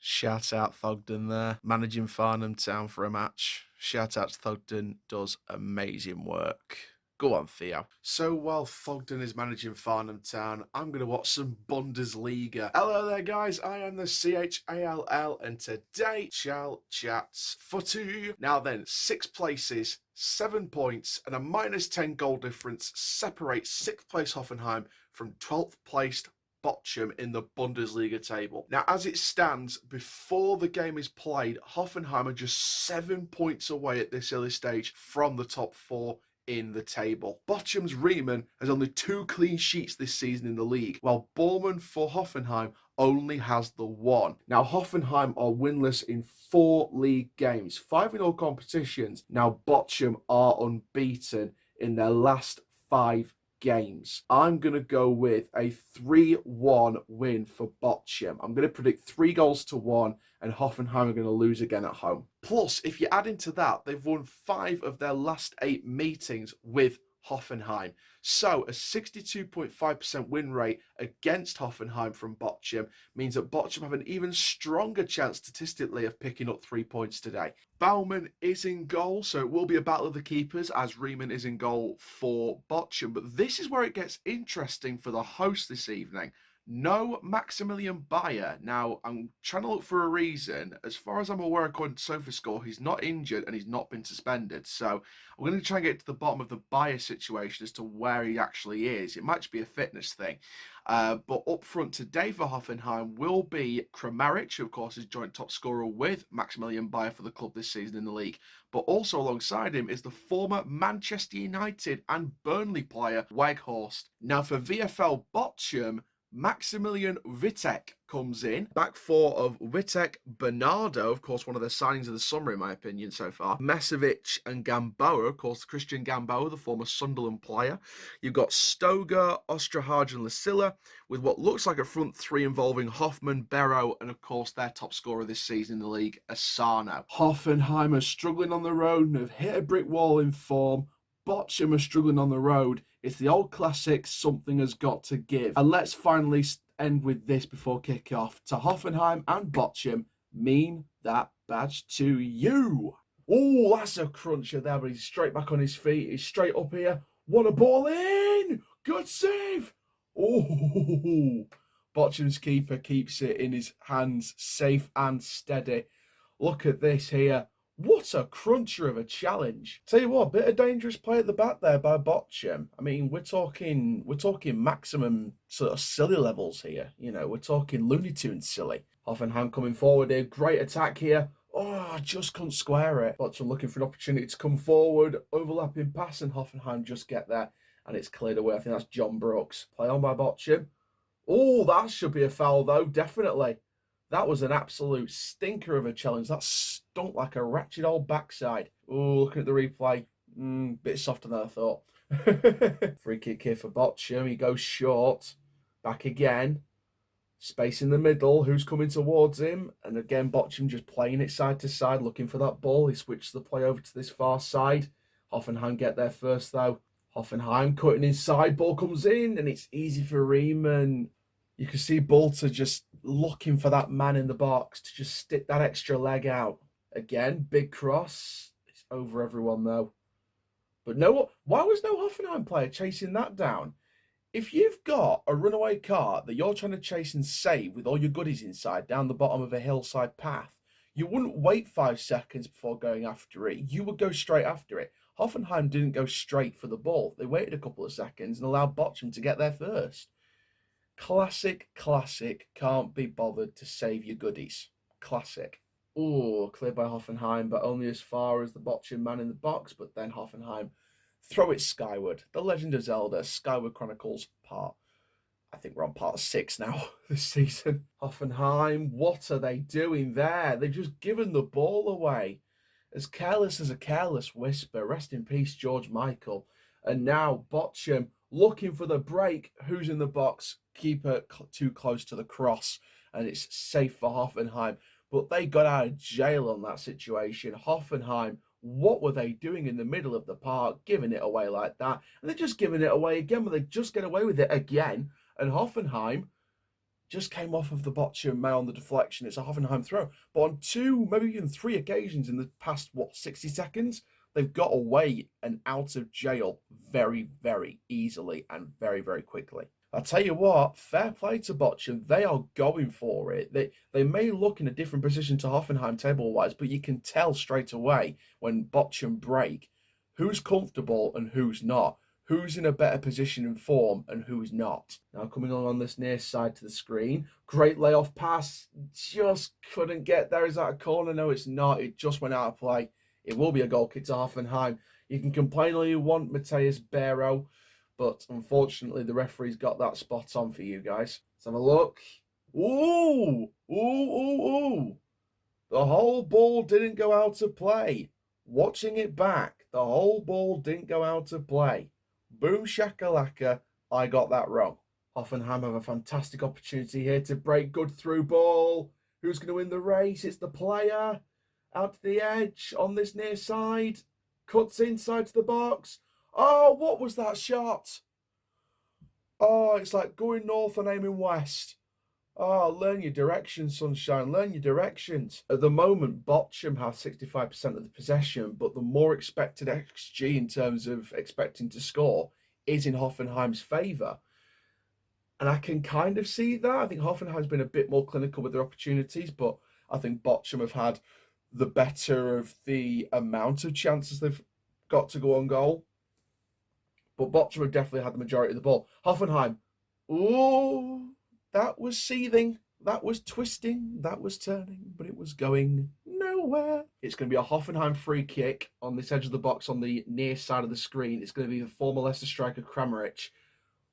Shout out Thogden there, managing Farnham Town for a match. Shout out to Thogden, does amazing work. Go on, Theo. So while Thogden is managing Farnham Town, I'm going to watch some Bundesliga. Hello there, guys. I am the CHALL, and today, Chall Chats Football. Now then, 6 places, 7 points, and a -10 goal difference separates 6th place Hoffenheim from 12th placed Bochum in the Bundesliga table. Now, as it stands, before the game is played, Hoffenheim are just 7 points away at this early stage from the top 4 in the table. Bochum's Riemann has only 2 clean sheets this season in the league, while Bormann for Hoffenheim only has the 1. Now, Hoffenheim are winless in 4 league games, 5 in all competitions. Now, Bochum are unbeaten in their last 5 games. I'm going to go with a 3-1 win for Bochum. I'm going to predict 3 goals to 1, and Hoffenheim are going to lose again at home. Plus, if you add into that, they've won 5 of their last 8 meetings with Hoffenheim. So a 62.5% win rate against Hoffenheim from Bochum means that Bochum have an even stronger chance statistically of picking up 3 points today. Baumann is in goal, so it will be a battle of the keepers as Riemann is in goal for Bochum. But this is where it gets interesting for the host this evening. No Maximilian Bayer. Now, I'm trying to look for a reason. As far as I'm aware, according to SofaScore, he's not injured and he's not been suspended. So I'm going to try and get to the bottom of the Bayer situation as to where he actually is. It might just be a fitness thing. But up front today for Hoffenheim will be Kramaric, who of course is joint top scorer with Maximilian Bayer for the club this season in the league. But also alongside him is the former Manchester United and Burnley player Weghorst. Now for VfL Bochum, Maximilian Wittek comes in. Back 4 of Wittek, Bernardo, of course, one of the signings of the summer, in my opinion, so far. Mesovic and Gamboa, of course, Christian Gamboa, the former Sunderland player. You've got Stoger, Osterhage, and Lasilla, with what looks like a front 3 involving Hoffman, Barrow, and, of course, their top scorer this season in the league, Asano. Hoffenheim are struggling on the road and have hit a brick wall in form. Bochum are struggling on the road. It's the old classic, something has got to give. And let's finally end with this before kick-off. To Hoffenheim and Bochum, mean that badge to you. Oh, that's a cruncher there, but he's straight back on his feet. He's straight up here. What a ball in! Good save! Oh, Bochum's keeper keeps it in his hands, safe and steady. Look at this here. What a cruncher of a challenge. Tell you what, a bit of dangerous play at the back there by Bochum. I mean, we're talking maximum sort of silly levels here. You know, we're talking Looney Tunes silly. Hoffenheim coming forward here. Great attack here. Oh, just couldn't square it. Bochum looking for an opportunity to come forward. Overlapping pass, and Hoffenheim just get there. And it's cleared away. I think that's John Brooks. Play on by Bochum. Oh, that should be a foul, though. Definitely. That was an absolute stinker of a challenge. That stunk like a wretched old backside. Oh, looking at the replay. Bit softer than I thought. Free kick here for Bochum. He goes short. Back again. Space in the middle. Who's coming towards him? And again, Bochum just playing it side to side, looking for that ball. He switches the play over to this far side. Hoffenheim get there first, though. Hoffenheim cutting inside. Ball comes in, and it's easy for Riemann. You can see Bolter just looking for that man in the box to just stick that extra leg out. Again, big cross. It's over everyone, though. But no, why was no Hoffenheim player chasing that down? If you've got a runaway cart that you're trying to chase and save with all your goodies inside down the bottom of a hillside path, you wouldn't wait 5 seconds before going after it. You would go straight after it. Hoffenheim didn't go straight for the ball. They waited a couple of seconds and allowed Bochum to get there first. Classic, can't be bothered to save your goodies. Classic. Oh, cleared by Hoffenheim, but only as far as the Bochum man in the box, but then Hoffenheim throw it skyward. The Legend of Zelda, Skyward Chronicles I think we're on part 6 now this season. Hoffenheim, what are they doing there? They've just given the ball away. As careless as a careless whisper. Rest in peace, George Michael. And now Bochum looking for the break. Who's in the box? Keeper too close to the cross, and it's safe for Hoffenheim. But they got out of jail on that situation. Hoffenheim, what were they doing in the middle of the park, giving it away like that? And they're just giving it away again, but they just get away with it again. And Hoffenheim, just came off of the Bochum man on the deflection. It's a Hoffenheim throw. But on 2, maybe even 3 occasions in the past, 60 seconds, they've got away and out of jail very, very easily and very, very quickly. I'll tell you what, fair play to Bochum. They are going for it. They may look in a different position to Hoffenheim table-wise, but you can tell straight away when Bochum break who's comfortable and who's not, who's in a better position and form and who's not. Now coming along on this near side to the screen, great layoff pass, just couldn't get there. Is that a corner? No, it's not. It just went out of play. It will be a goal kick to Hoffenheim. You can complain all you want, Mateus Barrow, but unfortunately the referee's got that spot on for you guys. Let's have a look. Ooh, ooh, ooh, ooh. The whole ball didn't go out of play. Watching it back, the whole ball didn't go out of play. Boom shakalaka, I got that wrong. Hoffenheim have a fantastic opportunity here to break. Good through ball. Who's going to win the race? It's the player. Out to the edge on this near side. Cuts inside to the box. Oh, what was that shot? Oh, it's like going north and aiming west. Oh, learn your directions, sunshine. Learn your directions. At the moment, Bochum have 65% of the possession, but the more expected XG in terms of expecting to score is in Hoffenheim's favour. And I can kind of see that. I think Hoffenheim's been a bit more clinical with their opportunities, but I think Bochum have had the better of the amount of chances they've got to go on goal. But Bochum have definitely had the majority of the ball. Hoffenheim, ooh, that was seething, that was twisting, that was turning, but it was going nowhere. It's going to be a Hoffenheim free kick on this edge of the box on the near side of the screen. It's going to be the former Leicester striker Kramaric.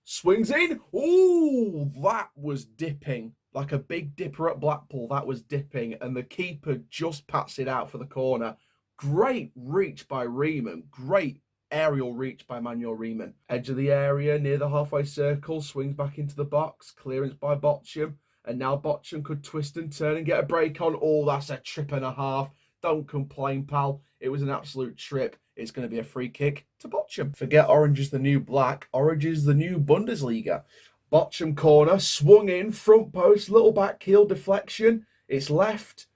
Swings in. Ooh, that was dipping. Like a big dipper at Blackpool, that was dipping. And the keeper just pats it out for the corner. Great reach by Riemann. Great aerial reach by Manuel Riemann. Edge of the area, near the halfway circle, swings back into the box. Clearance by Bochum. And now Bochum could twist and turn and get a break on. Oh, that's a trip and a half. Don't complain, pal. It was an absolute trip. It's going to be a free kick to Bochum. Forget orange is the new black. Orange is the new Bundesliga. Bochum corner, swung in, front post, little back heel deflection. It's left.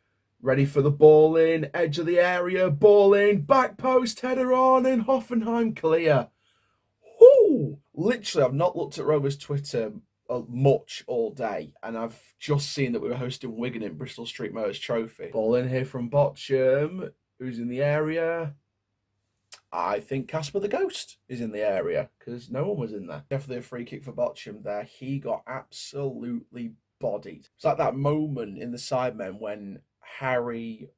Ready for the ball in, edge of the area, ball in, back post, header on, and Hoffenheim clear. Ooh. Literally, I've not looked at Rover's Twitter much all day, and I've just seen that we were hosting Wigan in Bristol Street Motors Trophy. Ball in here from Bochum. Who's in the area? I think Casper the Ghost is in the area because no one was in there. Definitely a free kick for Bochum there. He got absolutely bodied. It's like that moment in the Sidemen when Harry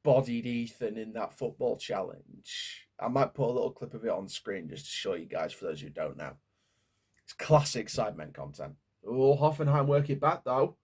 bodied Ethan in that football challenge. I might put a little clip of it on screen just to show you guys for those who don't know. It's classic Sidemen content. Oh, Hoffenheim work it back though.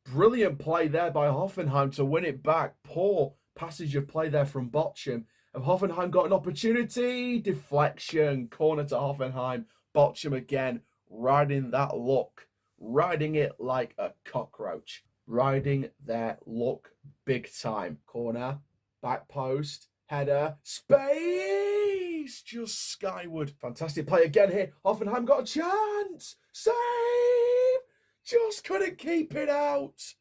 Brilliant play there by Hoffenheim to win it back. Poor passage of play there from Bochum. Have Hoffenheim got an opportunity? Deflection. Corner to Hoffenheim. Bochum again. Riding that luck. Riding it like a cockroach. Riding their luck big time. Corner. Back post. Header. Space. Just skyward. Fantastic play again here. Hoffenheim got a chance. Save. Just couldn't keep it out.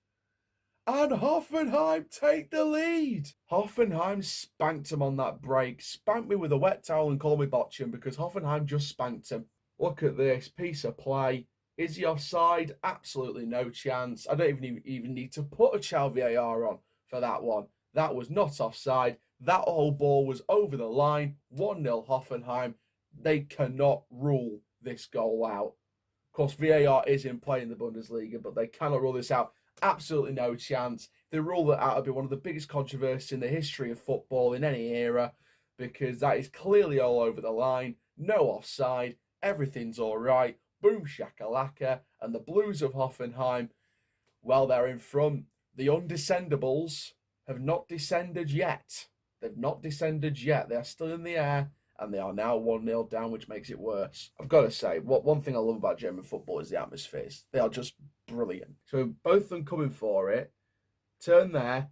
And Hoffenheim take the lead. Hoffenheim spanked him on that break. Spanked me with a wet towel and called me Bochum because Hoffenheim just spanked him. Look at this piece of play. Is he offside? Absolutely no chance. I don't even need to put a Chall VAR on for that one. That was not offside. That whole ball was over the line. 1-0 Hoffenheim. They cannot rule this goal out. Of course, VAR is in play in the Bundesliga, but they cannot rule this out. Absolutely no chance. If they rule that out, it'll be one of the biggest controversies in the history of football in any era, because that is clearly all over the line. No offside. Everything's all right. Boom shakalaka. And the Blues of Hoffenheim, well, they're in front. The undescendables have not descended yet. They've not descended yet. They are still in the air, and they are now 1-0 down, which makes it worse. I've got to say, one thing I love about German football is the atmospheres. They are just brilliant. So both of them coming for it. Turn there.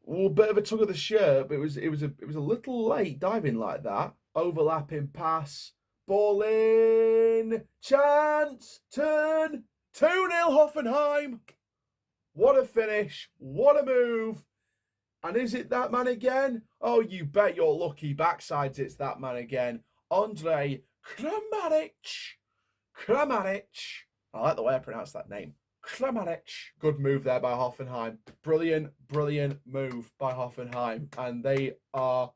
Ooh, bit of a tug of the shirt, but it was a little late diving like that. Overlapping pass. Ball in. Chance. Turn. 2-0 Hoffenheim. What a finish. What a move. And is it that man again? Oh, you bet your lucky backsides it's that man again. Andre Kramaric. I like the way I pronounce that name. Kramaric. Good move there by Hoffenheim. Brilliant move by Hoffenheim. And they are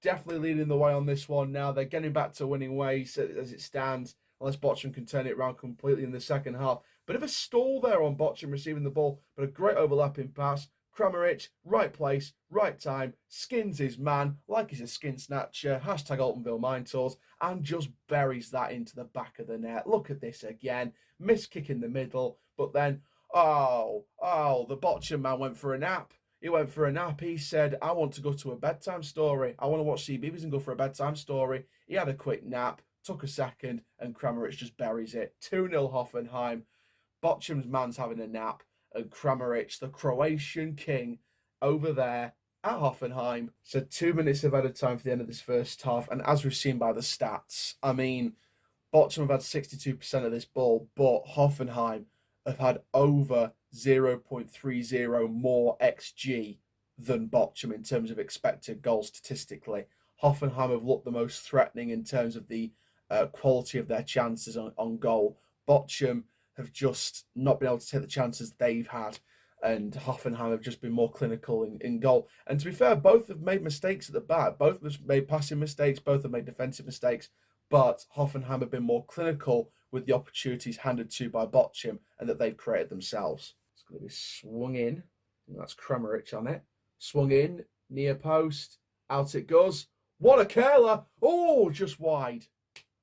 definitely leading the way on this one now. They're getting back to winning ways as it stands, unless Bochum can turn it around completely in the second half. Bit of a stall there on Bochum receiving the ball, but a great overlapping pass. Kramaric, right place, right time, skins his man like he's a skin snatcher, hashtag Altonville Mine Tours, and just buries that into the back of the net. Look at this again. Missed kick in the middle, but then, the Bochum man went for a nap. He went for a nap. He said, I want to go to a bedtime story. I want to watch CBeebies and go for a bedtime story. He had a quick nap, took a second, and Kramaric just buries it. 2-0 Hoffenheim. Bochum's man's having a nap, and Kramaric, the Croatian king, over there at Hoffenheim. So 2 minutes of added time for the end of this first half, and as we've seen by the stats, I mean, Bochum have had 62% of this ball, but Hoffenheim have had over 0.30 more XG than Bochum in terms of expected goals statistically. Hoffenheim have looked the most threatening in terms of the quality of their chances on goal. Bochum have just not been able to take the chances they've had, and Hoffenheim have just been more clinical in goal. And to be fair, both have made mistakes at the back. Both have made passing mistakes, both have made defensive mistakes, but Hoffenheim have been more clinical with the opportunities handed to by Bochum and that they've created themselves. It's going to be swung in. That's Kramaric on it. Swung in, near post, out it goes. What a curler! Oh, just wide.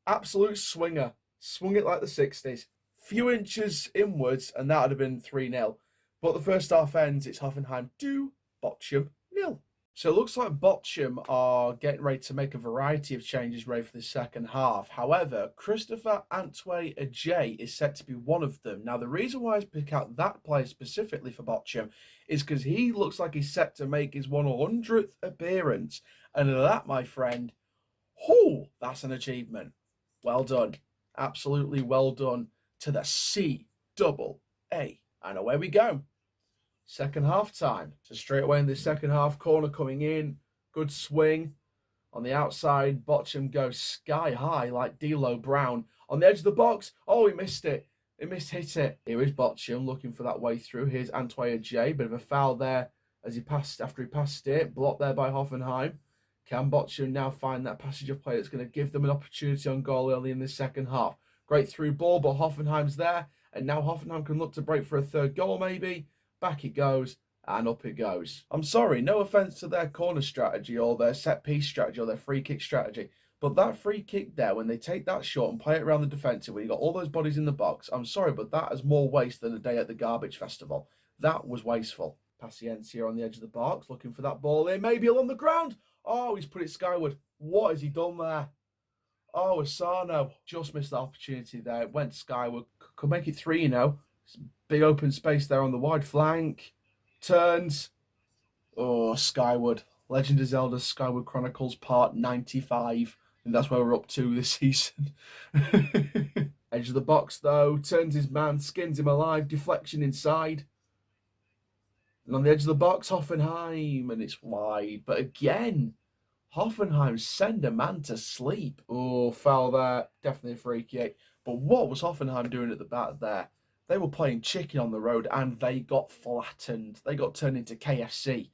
Absolute swinger. Swung it like the 60s. Few inches inwards, and that would have been 3-0. But the first half ends, it's Hoffenheim 2, Bochum 0. So it looks like Bochum are getting ready to make a variety of changes ready for the second half. However, Christopher Antwi Ajay is set to be one of them. Now, the reason why I pick out that player specifically for Bochum is because he looks like he's set to make his 100th appearance. And that, my friend, that's an achievement. Well done. Absolutely well done to the C-double-A. And away we go. Second half time. So straight away in the second half, corner coming in. Good swing. On the outside, Bochum goes sky high like D'Lo Brown. On the edge of the box. Oh, he missed it. He hit it. Here is Bochum looking for that way through. Here's Antwi Ajay. Bit of a foul there as he passed it. Blocked there by Hoffenheim. Can Bochum now find that passage of play that's going to give them an opportunity on goal early in the second half? Great through ball, but Hoffenheim's there. And now Hoffenheim can look to break for a third goal maybe. Back it goes, and up it goes. I'm sorry, no offence to their corner strategy or their set-piece strategy or their free kick strategy, but that free kick there, when they take that shot and play it around the defensive, where you got all those bodies in the box, I'm sorry, but that is more waste than a day at the garbage festival. That was wasteful. Paciencia on the edge of the box, looking for that ball in, maybe along the ground. Oh, he's put it skyward. What has he done there? Oh, Asano just missed the opportunity there. It went skyward. Could make it 3, Big open space there on the wide flank. Turns. Oh, skyward. Legend of Zelda Skyward Chronicles Part 95. And that's where we're up to this season. Edge of the box, though. Turns his man. Skins him alive. Deflection inside. And on the edge of the box, Hoffenheim. And it's wide. But again, Hoffenheim send a man to sleep. Oh, foul there. Definitely a free kick. But what was Hoffenheim doing at the back there? They were playing chicken on the road and they got flattened. They got turned into KFC.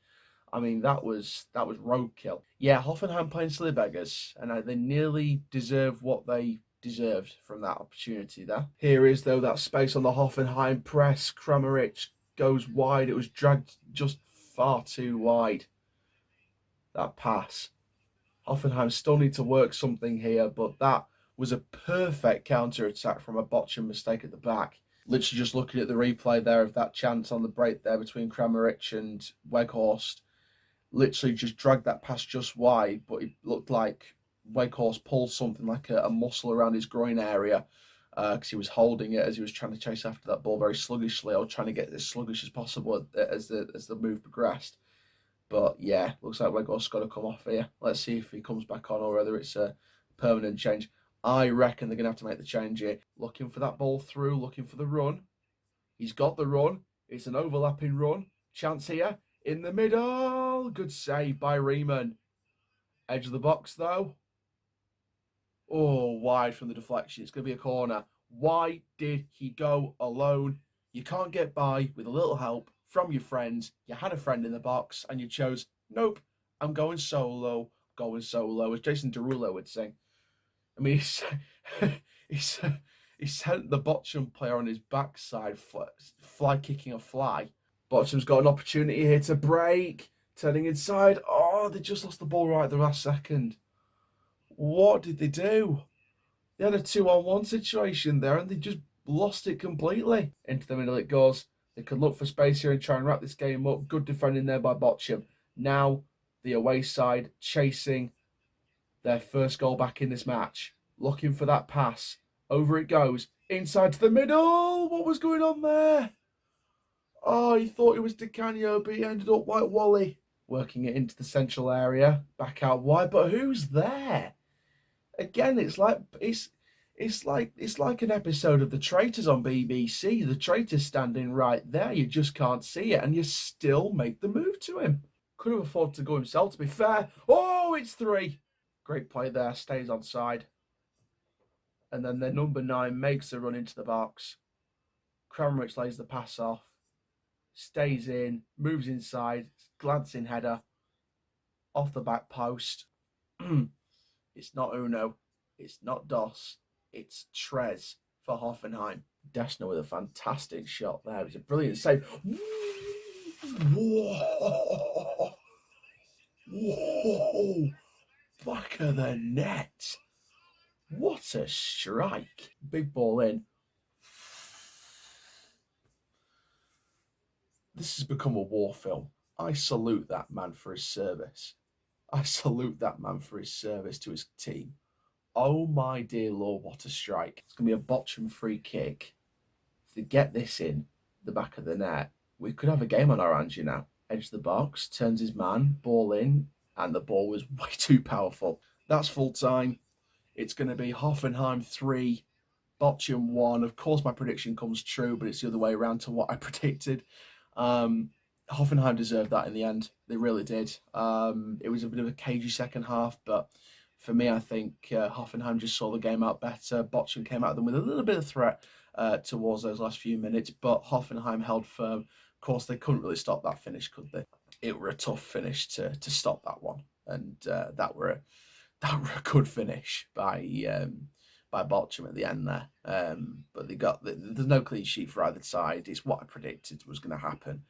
I mean, that was roadkill. Yeah, Hoffenheim playing silly beggars, and they nearly deserve what they deserved from that opportunity there. Here is, though, that space on the Hoffenheim press. Kramaric goes wide. It was dragged just far too wide. That pass. Hoffenheim still need to work something here, but that was a perfect counter-attack from a Bochum mistake at the back. Literally just looking at the replay there of that chance on the break there between Kramaric and Weghorst. Literally just dragged that pass just wide, but it looked like Weghorst pulled something like a muscle around his groin area because he was holding it as he was trying to chase after that ball very sluggishly, or trying to get as sluggish as possible as the move progressed. But yeah, looks like Weghorst's got to come off here. Let's see if he comes back on or whether it's a permanent change. I reckon they're going to have to make the change here. Looking for that ball through, looking for the run. He's got the run. It's an overlapping run. Chance here in the middle. Good save by Riemann. Edge of the box, though. Oh, wide from the deflection. It's going to be a corner. Why did he go alone? You can't get by with a little help from your friends. You had a friend in the box and you chose, nope, I'm going solo. Going solo, as Jason Derulo would say. I mean, he sent the Bochum player on his backside, fly kicking a fly. Bochum's got an opportunity here to break, turning inside. Oh, they just lost the ball right at the last second. What did they do? They had a 2-on-1 situation there and they just lost it completely. Into the middle it goes. They could look for space here and try and wrap this game up. Good defending there by Bochum. Now the away side chasing their first goal back in this match. Looking for that pass. Over it goes. Inside to the middle. What was going on there? Oh, he thought it was Di Canio, but he ended up like Wally. Working it into the central area. Back out wide. But who's there? Again, it's like an episode of The Traitors on BBC. The Traitor's standing right there. You just can't see it, and you still make the move to him. Could have afforded to go himself, to be fair. Oh, it's 3. Great play there. Stays onside. And then their number 9 makes the run into the box. Kramaric lays the pass off. Stays in. Moves inside. Glancing header. Off the back post. It's not Uno. It's not Dos. It's Trez for Hoffenheim. Dessner with a fantastic shot there. It's a brilliant save. Whoa! Whoa! Back of the net. What a strike. Big ball in. This has become a war film. I salute that man for his service. I salute that man for his service to his team. Oh my dear Lord, what a strike. It's going to be a Bochum free kick. If they get this in the back of the net, we could have a game on our hands, you know. Edge of the box, turns his man, ball in, and the ball was way too powerful. That's full time. It's going to be Hoffenheim 3, Bochum 1. Of course, my prediction comes true, but it's the other way around to what I predicted. Hoffenheim deserved that in the end. They really did. It was a bit of a cagey second half, but for me, I think Hoffenheim just saw the game out better. Bochum came out of them with a little bit of threat towards those last few minutes, but Hoffenheim held firm. Of course, they couldn't really stop that finish, could they? It were a tough finish to stop that one, and that were a good finish by Bochum at the end there. But there's no clean sheet for either side. It's what I predicted was going to happen.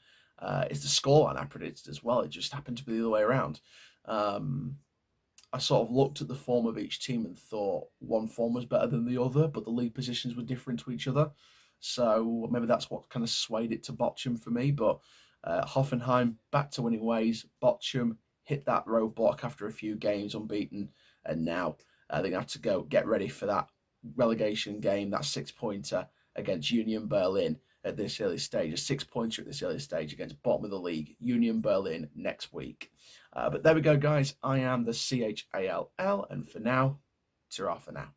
It's the scoreline I predicted as well. It just happened to be the other way around. I sort of looked at the form of each team and thought one form was better than the other, but the league positions were different to each other. So maybe that's what kind of swayed it to Bochum for me. But Hoffenheim back to winning ways. Bochum hit that roadblock after a few games unbeaten, and now they're going to have to go get ready for that relegation game, that 6-pointer against Union Berlin at this early stage, a 6-pointer at this early stage against bottom of the league, Union Berlin, next week. But there we go, guys. I am the CHALL, and for now, ta-ra for now.